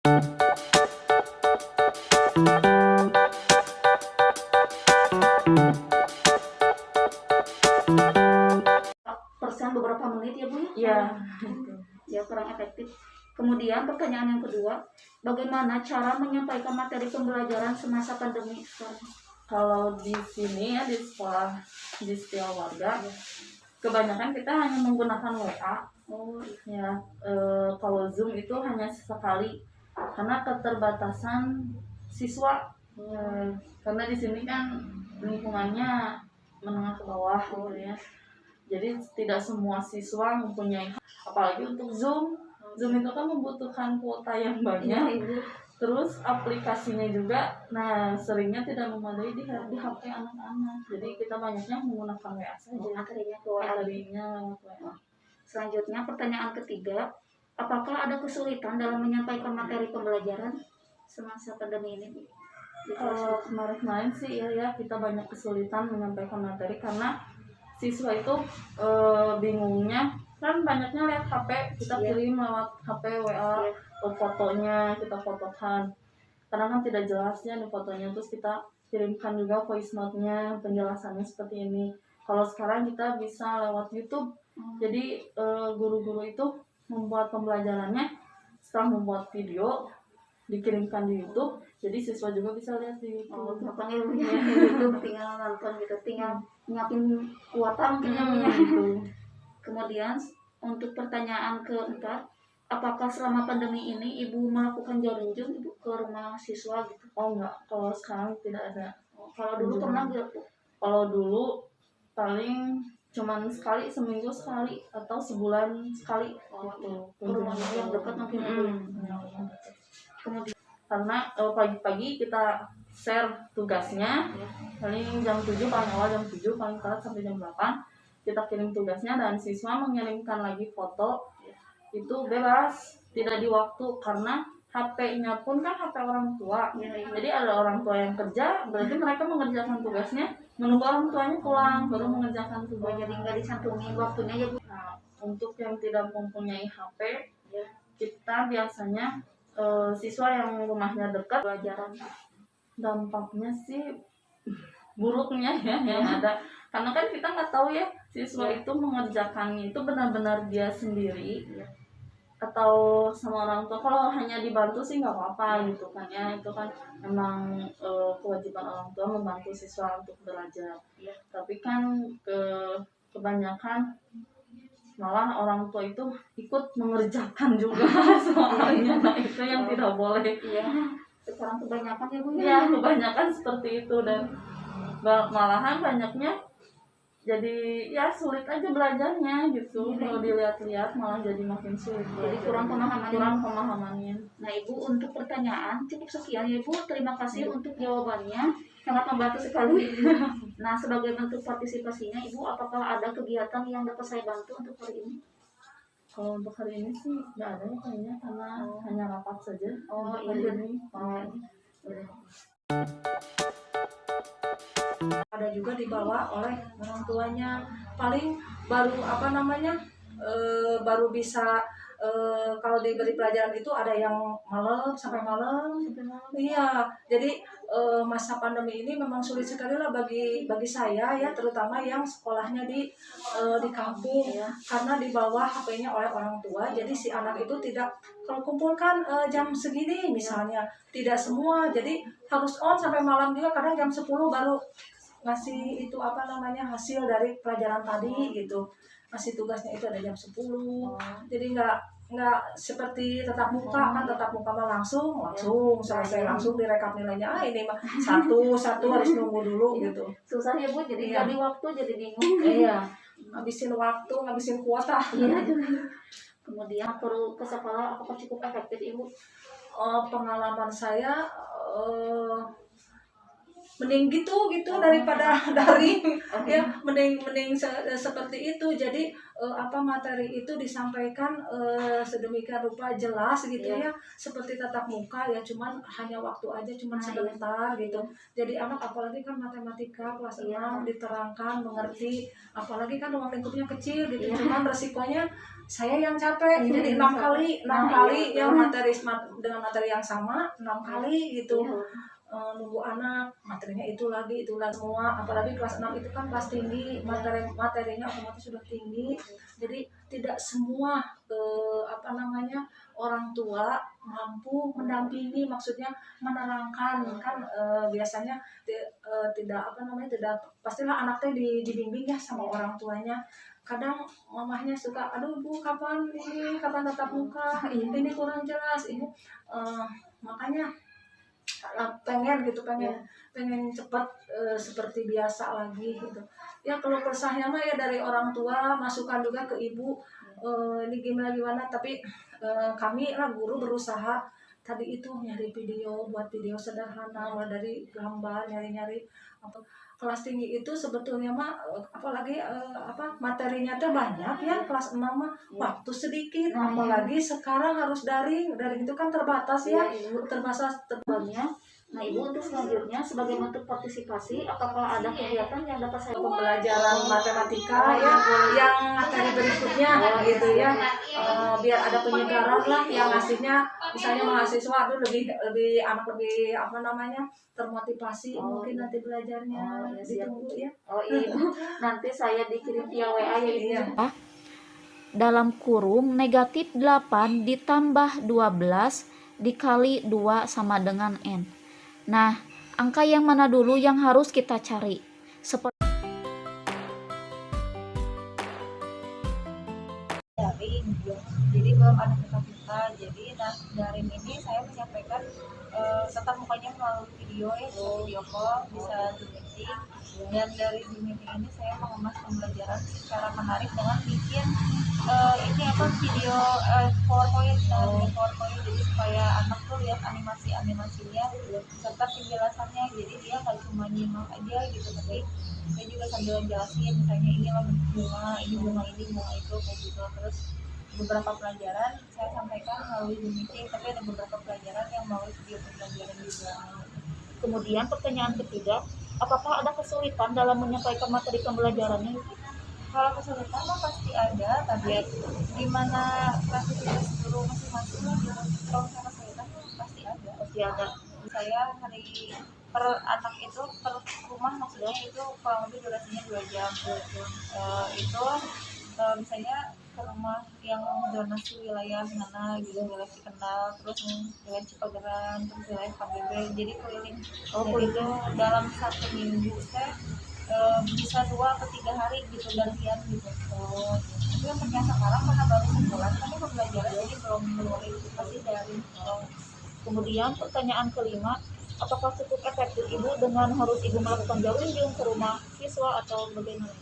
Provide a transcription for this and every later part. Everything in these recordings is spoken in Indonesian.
Persen beberapa menit ya Bu ya? Iya. Ya kurang efektif. Kemudian pertanyaan yang kedua, bagaimana cara menyampaikan materi pembelajaran semasa pandemi sekarang? Kalau di sini ya di sekolah di Setia Warga, kebanyakan kita hanya menggunakan WA. Oh Ya, kalau Zoom itu hanya sesekali karena keterbatasan siswa. Karena di sini kan lingkungannya menengah ke bawah gitu ya. Jadi tidak semua siswa mempunyai, apalagi untuk Zoom. Zoom itu kan membutuhkan kuota yang banyak. Terus aplikasinya juga, nah seringnya tidak memadai di HP anak-anak. Jadi kita banyaknya menggunakan WA saja. Materinya lewat WA. Selanjutnya pertanyaan ketiga, apakah ada kesulitan dalam menyampaikan materi pembelajaran semasa pandemi ini? Kemarin sih ya kita banyak kesulitan menyampaikan materi karena siswa itu bingungnya kan banyaknya lihat HP, kita kirim lewat HP WA, fotonya kita fotokan karena kan tidak jelasnya di fotonya, terus kita kirimkan juga voice note-nya penjelasannya seperti ini. Kalau sekarang kita bisa lewat YouTube. Jadi guru-guru itu membuat pembelajarannya setelah membuat video dikirimkan di YouTube, jadi siswa juga bisa lihat di YouTube. Gampang ya YouTube, tinggal nonton gitu, tinggal nyiapin kuota mungkin ya. Kemudian untuk pertanyaan keempat, apakah selama pandemi ini Ibu melakukan jaring-jung Ibu ke rumah siswa gitu? Oh enggak, kalau sekarang tidak ada. Kalau dulu pernah nggak Bu? Kalau dulu paling cuman sekali, seminggu sekali atau sebulan sekali gitu. Ke rumahnya yang dekat mungkin. Kemudian karena pagi-pagi kita share tugasnya, paling jam 7, paling awal jam 7, paling telat sampai jam 8 kita kirim tugasnya, dan siswa mengirimkan lagi foto. Itu bebas, tidak di waktu, karena HP-nya pun kan HP orang tua. Jadi ada orang tua yang kerja, berarti mereka mengerjakan tugasnya menunggu orang tuanya pulang baru mengerjakan tugas. Jadi nggak disantuni waktunya ya Bu. Nah, untuk yang tidak mempunyai HP, kita biasanya siswa yang rumahnya dekat, pelajaran dampaknya sih buruknya ya yang ada, karena kan kita nggak tahu ya siswa itu mengerjakannya itu benar-benar dia sendiri atau sama orang tua. Kalau hanya dibantu sih nggak apa-apa gitu kan ya, itu kan memang kewajiban orang tua membantu siswa untuk belajar. Tapi kan kebanyakan malah orang tua itu ikut mengerjakan juga soalnya. Nah itu yang tidak boleh. Sekarang kebanyakan ya Bu ya kebanyakan seperti itu, dan malahan banyaknya jadi ya sulit aja belajarnya gitu. Kalau dilihat-lihat malah jadi makin sulit, jadi kurang pemahamannya. Nah Ibu, untuk pertanyaan cukup sekian ya Bu, terima kasih untuk jawabannya, sangat membantu sekali. Nah sebagai bentuk partisipasinya Ibu, apakah ada kegiatan yang dapat saya bantu untuk hari ini? Kalau untuk hari ini sih nggak ada ya kayaknya, karena hanya rapat saja. Ada juga dibawa oleh orang tuanya, paling baru baru bisa kalau diberi pelajaran itu ada yang malam sampai malam. Iya, jadi masa pandemi ini memang sulit sekali lah bagi saya ya, terutama yang sekolahnya di kampung karena di bawah HP-nya oleh orang tua. Jadi si anak itu tidak, kalau kumpulkan jam segini misalnya, tidak semua, jadi harus on sampai malam juga, kadang jam 10 baru ngasih itu hasil dari pelajaran tadi gitu. Ngasih tugasnya itu ada jam 10. Jadi nggak seperti tatap muka. Kan tatap muka mah langsung selesai, langsung direkap nilainya. Ini mah satu harus nunggu dulu gitu. Susah ya Bu, jadi nggak waktu, jadi bingung. Iya, ngabisin waktu, ngabisin kuota. Kemudian perlu ke sekolah, apakah cukup efektif Ibu? Pengalaman saya mending gitu daripada daring ya, mending seperti itu. Jadi materi itu disampaikan sedemikian rupa jelas gitu ya, seperti tatap muka ya, cuman hanya waktu aja, cuman sebentar gitu. Jadi anak apalagi kan matematika kelas 6 diterangkan mengerti, apalagi kan ruang lingkupnya kecil gitu, cuman resikonya saya yang capek. Jadi 6 kali ya materi dengan materi yang sama 6 kali gitu. Nunggu anak materinya itu lagi semua, apalagi kelas 6 itu kan kelas tinggi, materinya otomatis sudah tinggi. Jadi tidak semua orang tua mampu mendampingi, maksudnya menerangkan kan. Biasanya tidak pastilah anaknya dibimbing ya sama orang tuanya. Kadang mamahnya suka, aduh bu kapan tatap muka, ini kurang jelas ini, makanya pengen cepat seperti biasa lagi gitu ya. Kalau kesahnya mah ya dari orang tua, masukan juga ke ibu, ini gimana, tapi kami lah guru berusaha tadi itu nyari buat video sederhana, mulai dari gambar, nyari kelas tinggi itu sebetulnya mah apalagi materinya tuh banyak ya. Kelas 6 mah waktu sedikit, apalagi sekarang harus daring itu kan terbatas ya, terbatasnya. Nah Ibu, untuk selanjutnya sebagai bentuk partisipasi, apakah ada kegiatan yang dapat saya pembelajaran matematika ya yang materi berikutnya gitu ya, biar ada penyegaran lah yang ngasihnya, misalnya mahasiswa tuh lebih termotivasi, mungkin nanti belajarnya. Ditunggu ya. Ibu, nanti saya dikirim via WA ya Ibu. Dalam kurung negatif 8 ditambah 12 dikali 2 sama dengan N. Nah, angka yang mana dulu yang harus kita cari? Seperti daring, jadi belum ada kita. Jadi daring ini saya menyampaikan tetap mukanya melalui video ya, video call, bisa Zoom meeting. Dan dari Zoom meeting ini saya mengemas pembelajaran secara menarik dengan bikin video PowerPoint, jadi supaya anak tuh lihat animasinya serta penjelasannya. Jadi dia nggak cuma nyimak aja gitu, tapi saya juga sambil jelasin, misalnya ini loh bunga ini, bunga itu kayak gitu. Terus beberapa pelajaran saya sampaikan melalui Zoom meeting, tapi ada beberapa pelajaran yang melalui video pembelajaran juga. Kemudian pertanyaan ketiga, apakah ada kesulitan dalam menyampaikan materi pembelajarannya? Kalau kesulitan mah pasti ada, tapi gimana kreativitas guru masing-masing lah gitu. Kalau misalnya kesulitan pasti ada. Saya hari per anak itu per rumah, maksudnya itu kurang lebih durasinya 2 jam. Itu misalnya ke rumah yang zonasi wilayah mana gitu, wilayah Cikendal, terus wilayah Cipageran, terus wilayah KBB, jadi keliling. Itu dalam 1 minggu saya bisa 2 atau 3 hari gitu gantian gitu. Tapi yang ternyata sekarang karena baru sebulan kan pembelajaran, jadi belum pasti dari. Kemudian pertanyaan kelima, apakah cukup efektif Ibu dengan harus Ibu melakukan jauh ke rumah siswa atau bagaimana?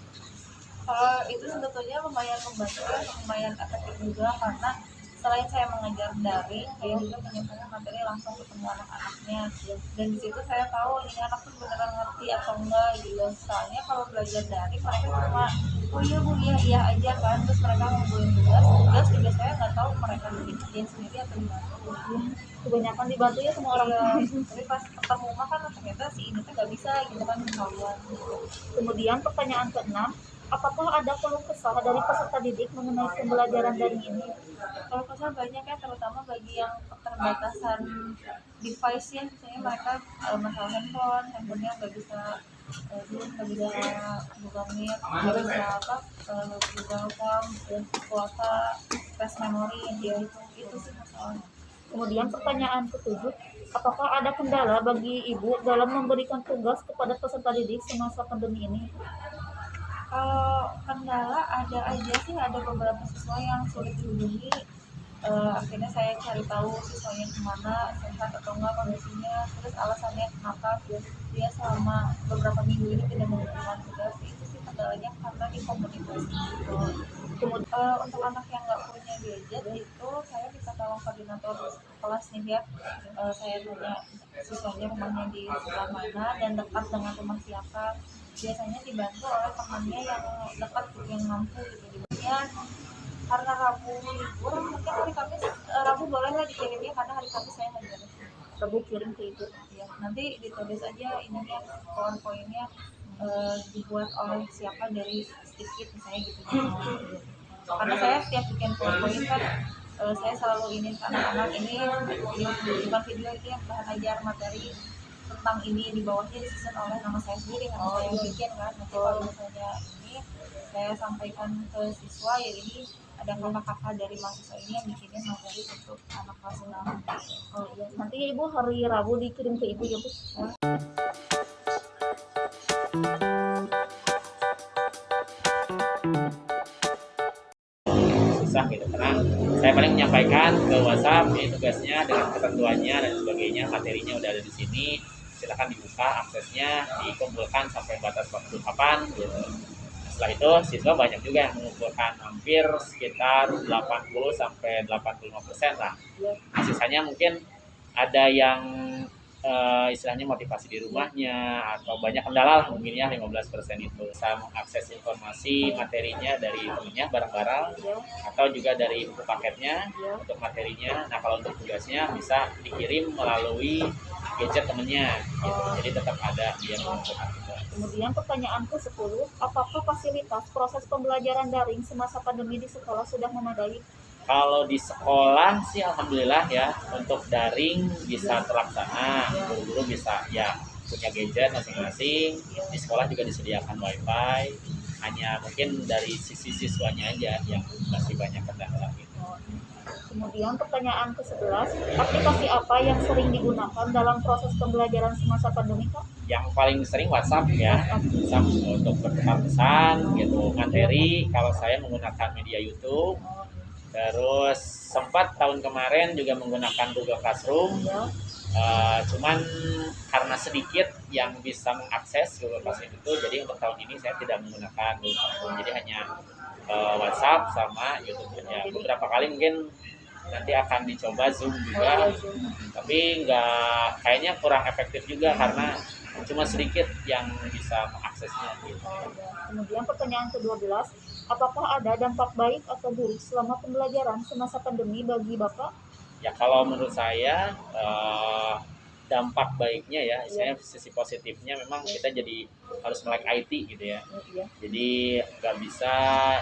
Itu sebetulnya lumayan membantu, lumayan efektif juga, karena selain saya mengajar daring, saya juga menyampaikan materi langsung ketemu anak-anaknya. Dan di situ saya tahu ini anak tuh beneran ngerti atau enggak gitu. Soalnya kalau belajar daring mereka cuma oh iya bu, iya aja kan, terus mereka ngumpulin tugas juga saya nggak tahu mereka bikin sendiri atau gimana. Kebanyakan dibantu ya sama orang tua. Tapi pas ketemu mah kan ternyata si ini tuh nggak bisa gitu kan, ketahuan. Kemudian pertanyaan keenam, apakah ada keluh kesah dari peserta didik mengenai pembelajaran daring ini? Kalau kesal banyak ya, terutama bagi yang keterbatasan device ya, misalnya mereka masalah handphonenya nggak bisa Zoom, nggak bisa Google Meet, nggak bisa Google Form, kuota, space memory, itu sih masalahnya. Kemudian pertanyaan ketujuh, apakah ada kendala bagi Ibu dalam memberikan tugas kepada peserta didik semasa pandemi ini? Kalau kendala ada aja sih, ada beberapa siswa yang sulit dihubungi. Akhirnya saya cari tahu siswanya kemana, sehat atau enggak kondisinya, terus alasannya kenapa dia selama beberapa minggu ini tidak mengerjakan tugas. Itu sih kendalanya karena di komunikasi gitu. Kemudian Untuk anak yang nggak punya gadget itu saya bisa tolong koordinator kelas nih ya. Saya tanya siswanya rumahnya di sebelah mana dan dekat dengan rumah siapa. Biasanya dibantu oleh temannya yang dekat yang mampu gitu. Kemudian karena Rabu libur mungkin hari Kamis Rabu boleh lah dikirimnya karena hari Kamis saya ngajar. Rabu kirim ke ibu. Ya, nanti ditulis aja ininya poin-poinnya dibuat oleh siapa dari sedikit misalnya gitu. Karena saya setiap bikin poin kan saya selalu ini anak-anak ini bukan video itu yang bahan ajar materi tentang ini di bawahnya disusun oleh nama saya sendiri karena saya yang bikin kan. Nanti kalau misalnya ini saya sampaikan ke siswa ya ini ada kakak-kakak dari mahasiswa ini yang bikinin materi untuk anak kelas 6. Oh iya, nanti ibu hari Rabu dikirim ke ibu ya bu. Susah gitu karena saya paling menyampaikan ke WhatsApp ini tugasnya dengan ketentuannya dan sebagainya, materinya udah ada di sini, silahkan dibuka aksesnya, dikumpulkan sampai batas waktu kapan gitu. Setelah itu siswa banyak juga yang mengumpulkan hampir sekitar 80 sampai 85% lah. Sisanya mungkin ada yang istilahnya motivasi di rumahnya atau banyak kendala lah mungkin ya 15% itu. Saya mengakses informasi materinya dari temennya barang-barang atau juga dari buku paketnya untuk materinya. Nah kalau untuk tugasnya bisa dikirim melalui gadget temennya gitu. Jadi tetap ada dia mengumpulkan tugas. Kemudian pertanyaan ke-10, apakah fasilitas proses pembelajaran daring semasa pandemi di sekolah sudah memadai? Kalau di sekolah sih alhamdulillah ya untuk daring bisa terlaksana, guru-guru bisa ya punya gadget masing-masing. Di sekolah juga disediakan wifi, hanya mungkin dari sisi siswanya aja yang masih banyak kendala gitu. Kemudian pertanyaan ke-11, aplikasi apa yang sering digunakan dalam proses pembelajaran semasa pandemi Kak? Yang paling sering WhatsApp ya, WhatsApp untuk bertukar pesan gitu, materi. Kalau saya menggunakan media YouTube. Terus sempat tahun kemarin juga menggunakan Google Classroom, cuman karena sedikit yang bisa mengakses Google Classroom itu, jadi untuk tahun ini saya tidak menggunakan Google Classroom, jadi hanya WhatsApp sama YouTube ya. Beberapa kali mungkin nanti akan dicoba Zoom juga, tapi nggak, kayaknya kurang efektif juga karena cuma sedikit yang bisa mengaksesnya gitu. Kemudian pertanyaan ke-12, apakah ada dampak baik atau buruk selama pembelajaran semasa pandemi bagi Bapak? Ya kalau menurut saya dampak baiknya ya, saya sisi positifnya memang kita jadi harus melek IT gitu ya. Jadi nggak bisa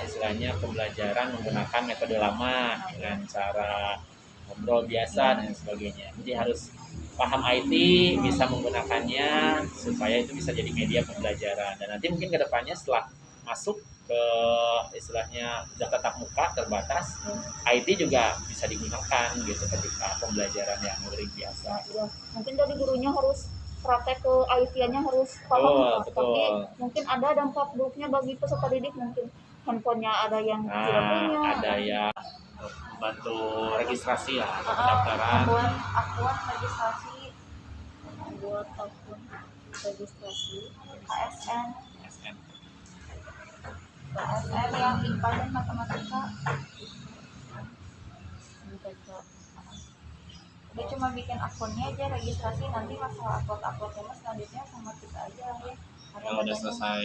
istilahnya pembelajaran menggunakan metode lama dengan cara ngobrol biasa dan sebagainya. Jadi harus paham IT, bisa menggunakannya supaya itu bisa jadi media pembelajaran. Dan nanti mungkin kedepannya setelah masuk ke istilahnya udah tatap muka terbatas, IT juga bisa digunakan gitu ketika pembelajaran yang luar biasa. Mungkin dari gurunya harus praktek ke IT-nya harus paham, tapi mungkin ada dampak buruknya bagi peserta didik, mungkin handphonenya ada yang tidak punya, ada yang bantu registrasi ya, pendaftaran. Membuat akun registrasi, buat akun registrasi ASN ASN. yang IPA dan matematika. Dia cuma bikin akunnya aja registrasi, nanti masalah uploadnya selanjutnya sama kita aja ya. Kalau udah selesai